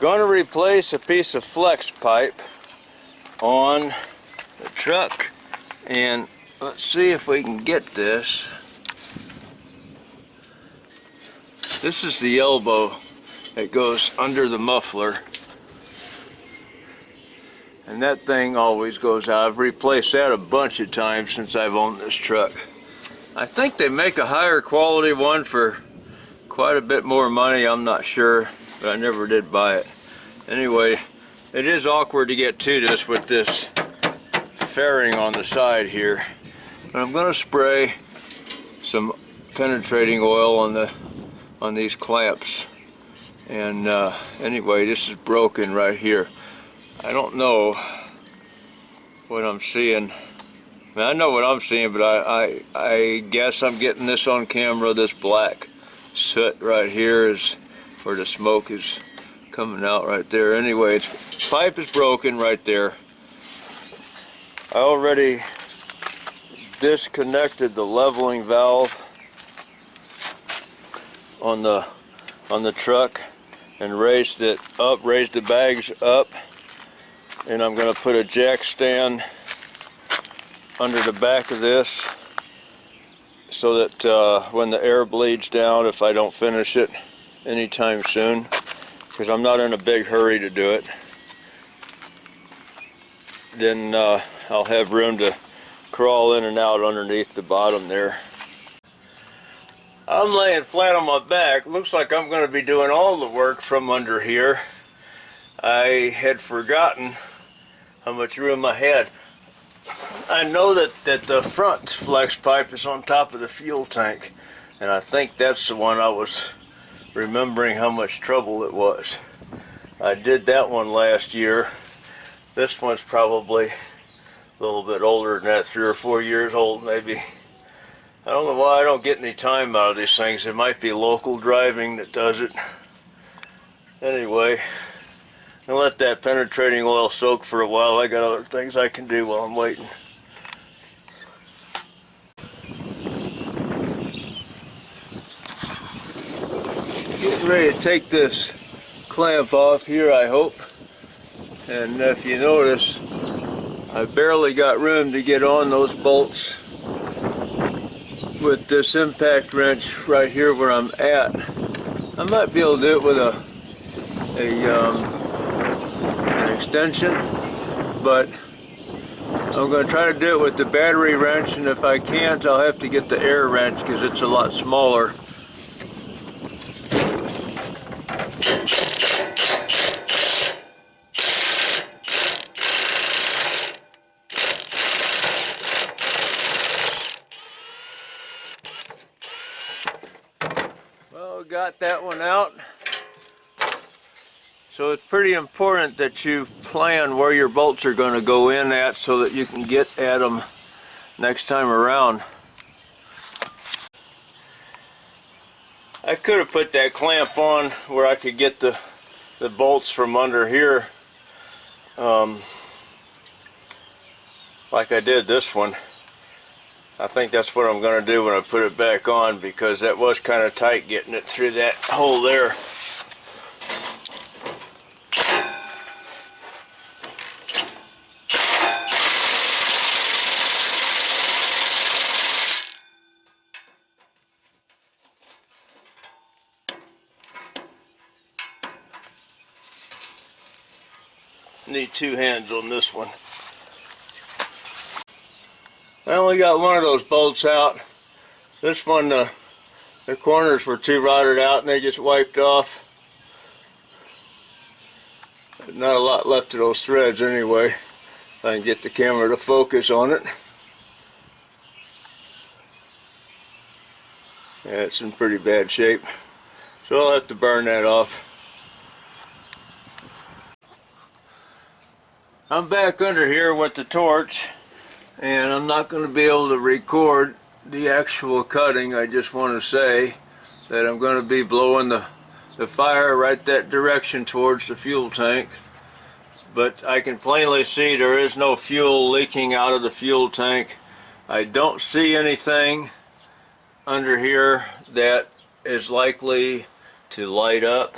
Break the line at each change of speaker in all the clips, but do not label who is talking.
Going to replace a piece of flex pipe on the truck, and let's see if we can get this. This is the elbow that goes under the muffler, and that thing always goes out. I've replaced that a bunch of times since I've owned this truck. I think they make a higher quality one for quite a bit more money. I'm not sure, but I never did buy it. Anyway, it is awkward to get to this with this fairing on the side here. But I'm going to spray some penetrating oil on these clamps. And anyway, this is broken right here. I don't know what I'm seeing. I mean, I know what I'm seeing, but I guess I'm getting this on camera. This black soot right here is where the smoke is coming out right there. Anyway, its pipe is broken right there. I already disconnected the leveling valve on the truck and raised it up, raised the bags up, and I'm going to put a jack stand under the back of this so that when the air bleeds down, if I don't finish it anytime soon, because I'm not in a big hurry to do it, then I'll have room to crawl in and out underneath the bottom there. I'm laying flat on my back. Looks like I'm going to be doing all the work from under here. I had forgotten how much room I had. I know that the front flex pipe is on top of the fuel tank, and I think that's the one I was remembering how much trouble it was. I did that one last year. This one's probably a little bit older than that, 3 or 4 years old maybe. I don't know why I don't get any time out of these things. It might be local driving that does it. Anyway, I'll let that penetrating oil soak for a while. I got other things I can do while I'm waiting. Getting ready to take this clamp off here, I hope. And if you notice, I barely got room to get on those bolts with this impact wrench right here where I'm at. I might be able to do it with an extension, but I'm going to try to do it with the battery wrench, and if I can't, I'll have to get the air wrench because it's a lot smaller. Well, got that one out. So it's pretty important that you plan where your bolts are going to go in at so that you can get at them next time around. I could have put that clamp on where I could get the bolts from under here, like I did this one. I think that's what I'm going to do when I put it back on, because that was kind of tight getting it through that hole there. Need 2 hands on this one. I only got one of those bolts out. This one, the corners were too rotted out and they just wiped off. Not a lot left of those threads anyway. If I can get the camera to focus on it. Yeah, it's in pretty bad shape. So I'll have to burn that off. I'm back under here with the torch, and I'm not going to be able to record the actual cutting. I just want to say that I'm going to be blowing the fire right that direction towards the fuel tank. But I can plainly see there is no fuel leaking out of the fuel tank. I don't see anything under here that is likely to light up.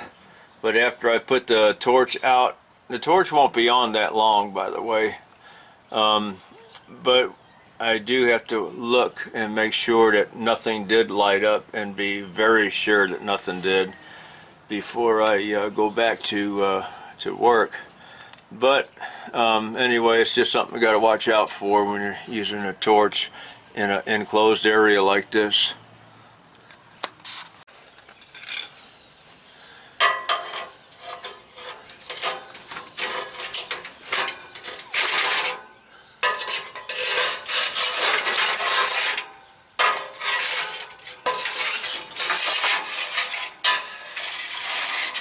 but after I put the torch out, the torch won't be on that long, by the way, but I do have to look and make sure that nothing did light up and be very sure that nothing did before I go back to work. But anyway, it's just something you got to watch out for when you're using a torch in an enclosed area like this.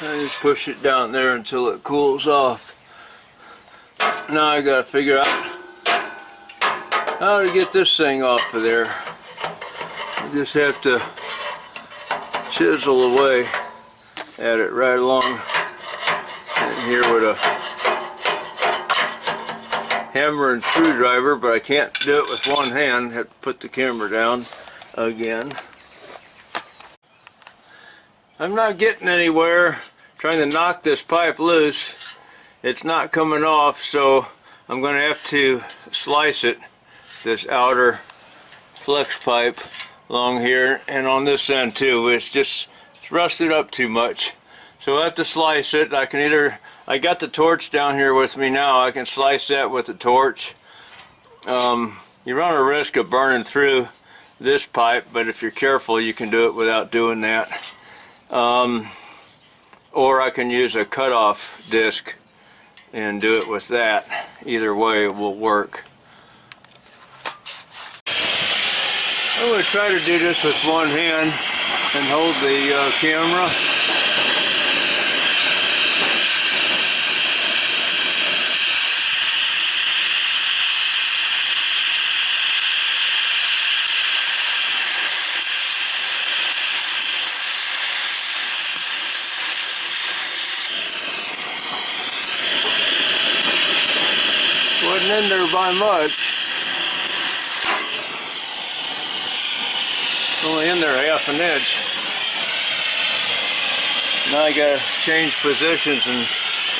I just push it down there until it cools off. Now I gotta figure out how to get this thing off of there. I just have to chisel away at it right along in here with a hammer and screwdriver, but I can't do it with one hand. I have to put the camera down again. I'm not getting anywhere trying to knock this pipe loose. It's not coming off, so I'm going to have to slice it, this outer flex pipe along here, and on this end too. It's rusted up too much, so I have to slice it. I can either, I got the torch down here with me now, I can slice that with the torch. You run a risk of burning through this pipe, but if you're careful you can do it without doing that. Or I can use a cutoff disc and do it with that. Either way it will work. I'm going to try to do this with one hand and hold the camera. Wasn't in there by much. Only in there half an inch. Now I gotta change positions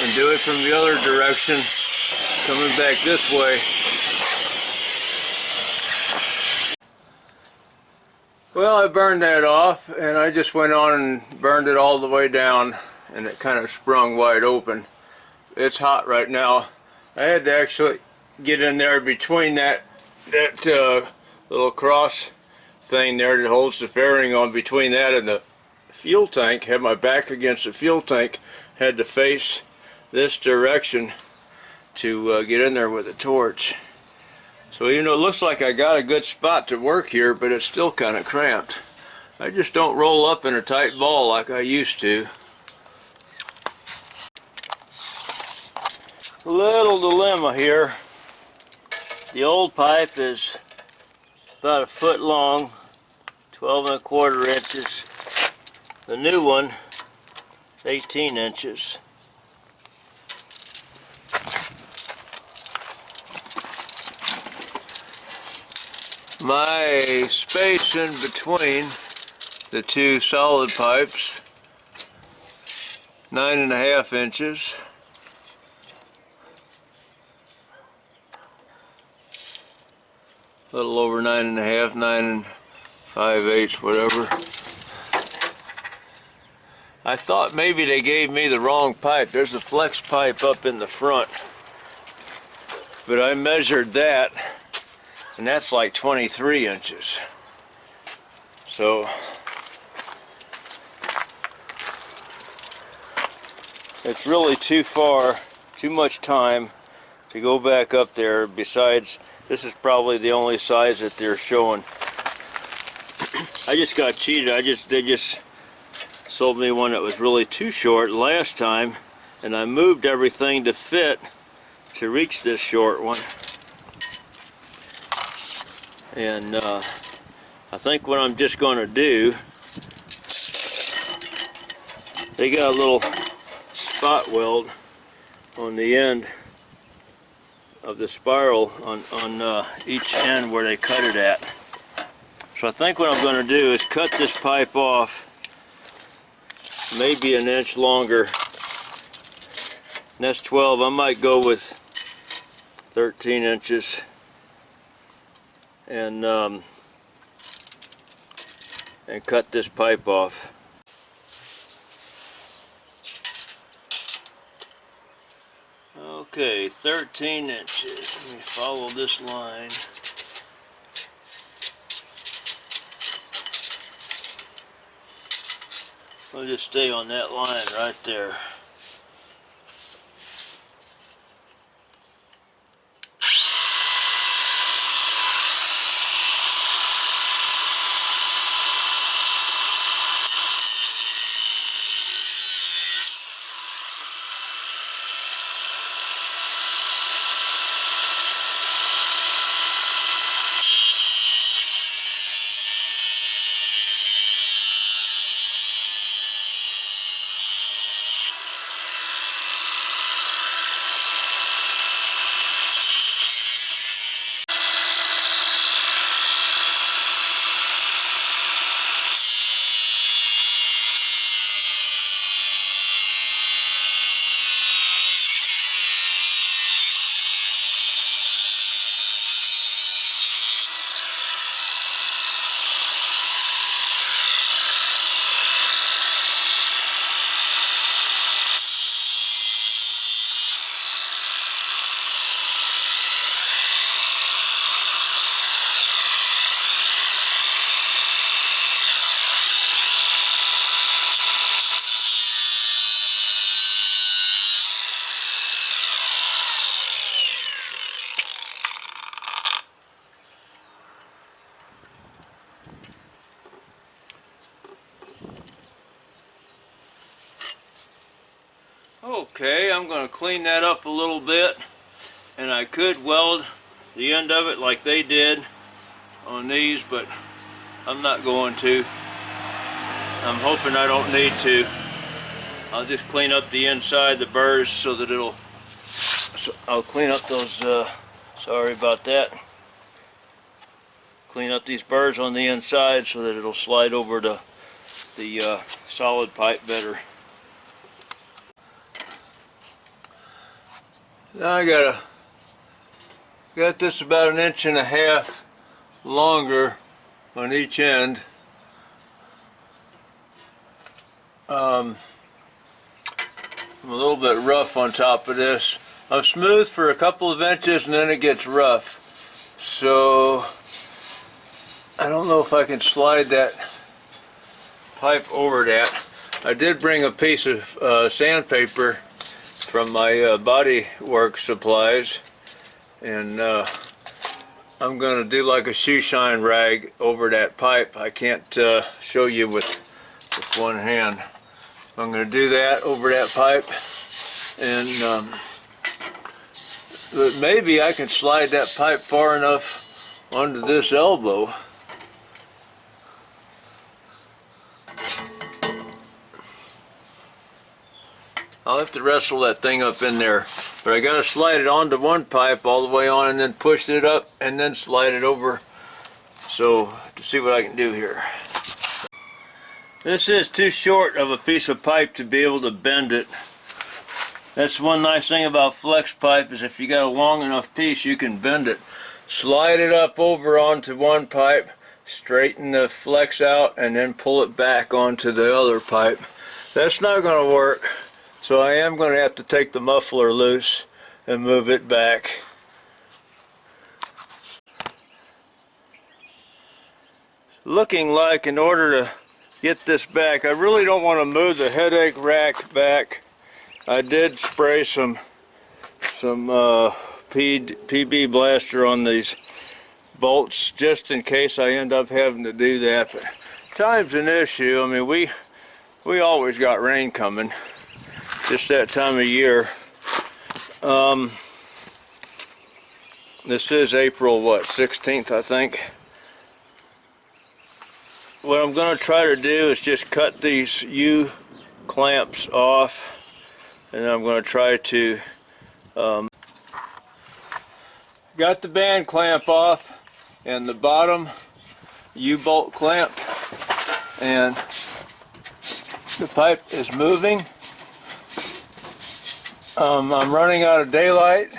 and do it from the other direction, coming back this way. Well, I burned that off, and I just went on and burned it all the way down, and it kind of sprung wide open. It's hot right now. I had to actually get in there between that little cross thing there that holds the fairing on, between that and the fuel tank. Had my back against the fuel tank, had to face this direction to get in there with a torch. So even though it looks like I got a good spot to work here, but it's still kind of cramped. I just don't roll up in a tight ball like I used to. Little dilemma here. The old pipe is about 1 foot long, 12 1/4 inches. The new one, 18 inches. My space in between the two solid pipes, 9 1/2 inches. A little over 9 1/2, 9 5/8, whatever. I thought maybe they gave me the wrong pipe. There's a flex pipe up in the front, but I measured that, and that's like 23 inches. So it's really too far, too much time to go back up there. Besides, this is probably the only size that they're showing. I just got cheated. They just sold me one that was really too short last time, and I moved everything to fit to reach this short one. And I think what I'm just going to do, they got a little spot weld on the end of the spiral on each end where they cut it at. So I think what I'm going to do is cut this pipe off maybe 1 inch longer And that's 12. I might go with 13 inches and cut this pipe off. Okay, 13 inches. Let me follow this line. I'll just stay on that line right there. Okay, I'm going to clean that up a little bit, and I could weld the end of it like they did on these, but I'm not going to. I'm hoping I don't need to. I'll just clean up the inside, the burrs, so that I'll clean up those, sorry about that. Clean up these burrs on the inside so that it'll slide over to the solid pipe better. Now I got this about 1.5 inches longer on each end. I'm a little bit rough on top of this. I'm smooth for a couple of inches and then it gets rough. So I don't know if I can slide that pipe over that. I did bring a piece of sandpaper from my body work supplies, and I'm going to do like a shoe shine rag over that pipe. I can't show you with one hand. I'm going to do that over that pipe, and but maybe I can slide that pipe far enough onto this elbow. I'll have to wrestle that thing up in there, but I got to slide it onto one pipe all the way on and then push it up and then slide it over. So to see what I can do here. This is too short of a piece of pipe to be able to bend it. That's one nice thing about flex pipe, is if you got a long enough piece you can bend it. Slide it up over onto one pipe, straighten the flex out, and then pull it back onto the other pipe. That's not going to work. So I am going to have to take the muffler loose and move it back. Looking like, in order to get this back, I really don't want to move the headache rack back. I did spray some PB Blaster on these bolts just in case I end up having to do that. But time's an issue. I mean, we always got rain coming. Just that time of year. This is April, what, 16th, I think. What I'm going to try to do is just cut these U-clamps off, and I'm going to try to got the band clamp off and the bottom U-bolt clamp, and the pipe is moving. I'm running out of daylight.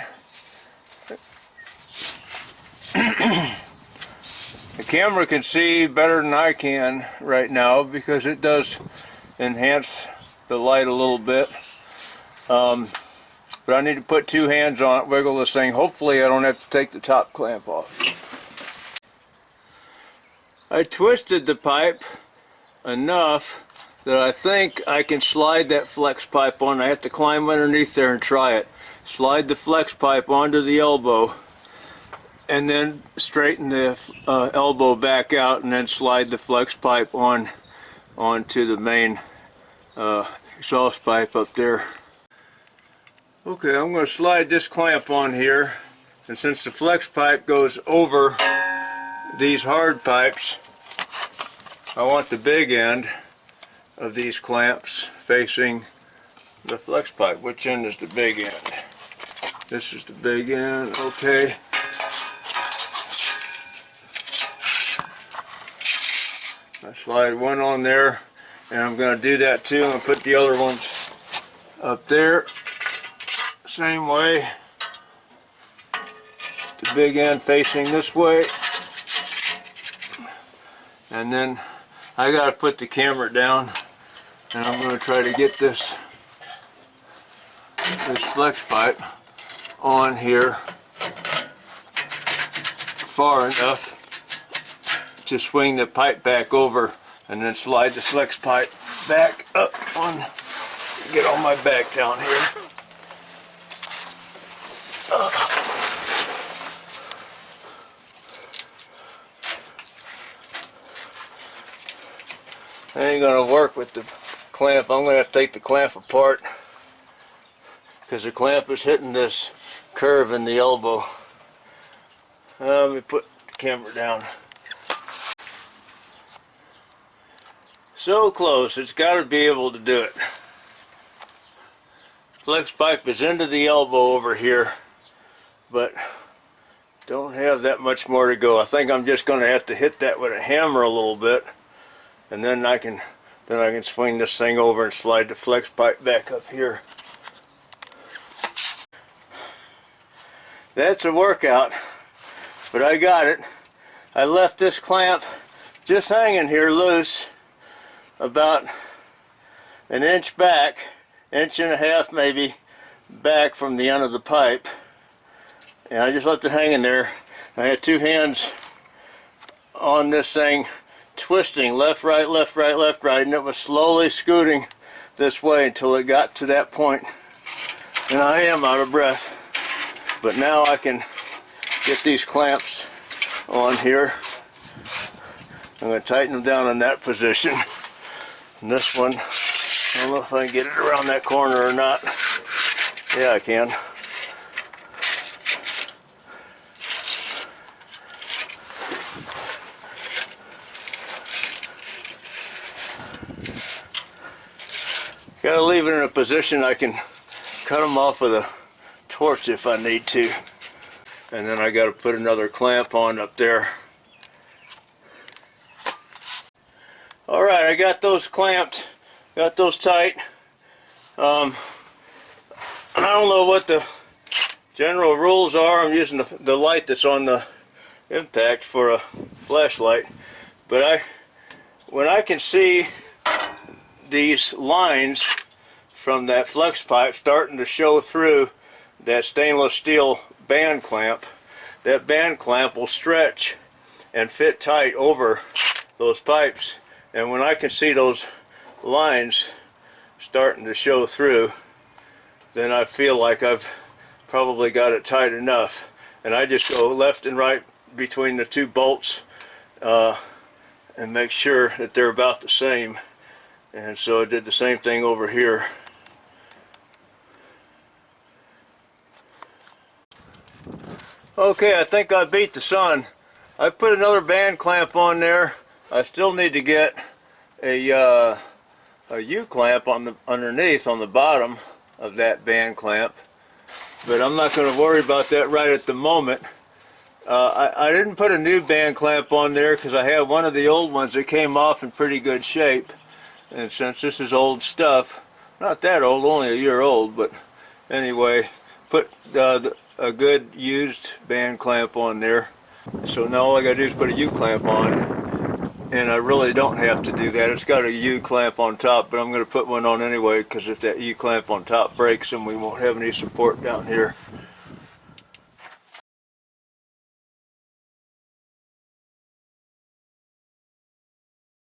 The camera can see better than I can right now because it does enhance the light a little bit. But I need to put two hands on it, wiggle this thing. Hopefully I don't have to take the top clamp off. I twisted the pipe enough that I think I can slide that flex pipe on. I have to climb underneath there and try it. Slide the flex pipe onto the elbow and then straighten the elbow back out and then slide the flex pipe onto the main exhaust pipe up there. Okay, I'm going to slide this clamp on here, and since the flex pipe goes over these hard pipes, I want the big end of these clamps facing the flex pipe. Which end is the big end? This is the big end, okay. I slide one on there, and I'm going to do that too. I'm going to put the other ones up there. Same way. The big end facing this way. And then I got to put the camera down, and I'm going to try to get this flex pipe on here far enough to swing the pipe back over and then slide the flex pipe back up on, get on my back down here. I ain't gonna work with the clamp. I'm gonna have to take the clamp apart because the clamp is hitting this curve in the elbow. Let me put the camera down. So close, it's got to be able to do it. Flex pipe is into the elbow over here, but don't have that much more to go. I think I'm just going to have to hit that with a hammer a little bit, and then I can swing this thing over and slide the flex pipe back up here. That's a workout, but I got it. I left this clamp just hanging here loose about an inch back, inch and a half maybe, back from the end of the pipe. And I just left it hanging there. I had two hands on this thing, twisting left, right, left, right, left, right, and it was slowly scooting this way until it got to that point. And I am out of breath. But now I can get these clamps on here. I'm going to tighten them down in that position. And this one, I don't know if I can get it around that corner or not. Yeah, I can. Got to leave it in a position I can cut them off with a torch if I need to. And then I got to put another clamp on up there. Alright, I got those clamped, got those tight. I don't know what the general rules are. I'm using the light that's on the impact for a flashlight. But when I can see these lines from that flex pipe starting to show through that stainless steel band clamp, that band clamp will stretch and fit tight over those pipes. And when I can see those lines starting to show through, then I feel like I've probably got it tight enough. And I just go left and right between the two bolts and make sure that they're about the same. And so I did the same thing over here. Okay, I think I beat the sun. I put another band clamp on there. I still need to get a U-clamp on the underneath on the bottom of that band clamp, but I'm not going to worry about that right at the moment. I didn't put a new band clamp on there because I had one of the old ones that came off in pretty good shape, and since this is old stuff, not that old, only a year old, but Anyway, put a good used band clamp on there. So now all I gotta do is put a U-clamp on, and I really don't have to do that. It's got a U-clamp on top, but I'm gonna put one on anyway, because if that U-clamp on top breaks, then we won't have any support down here.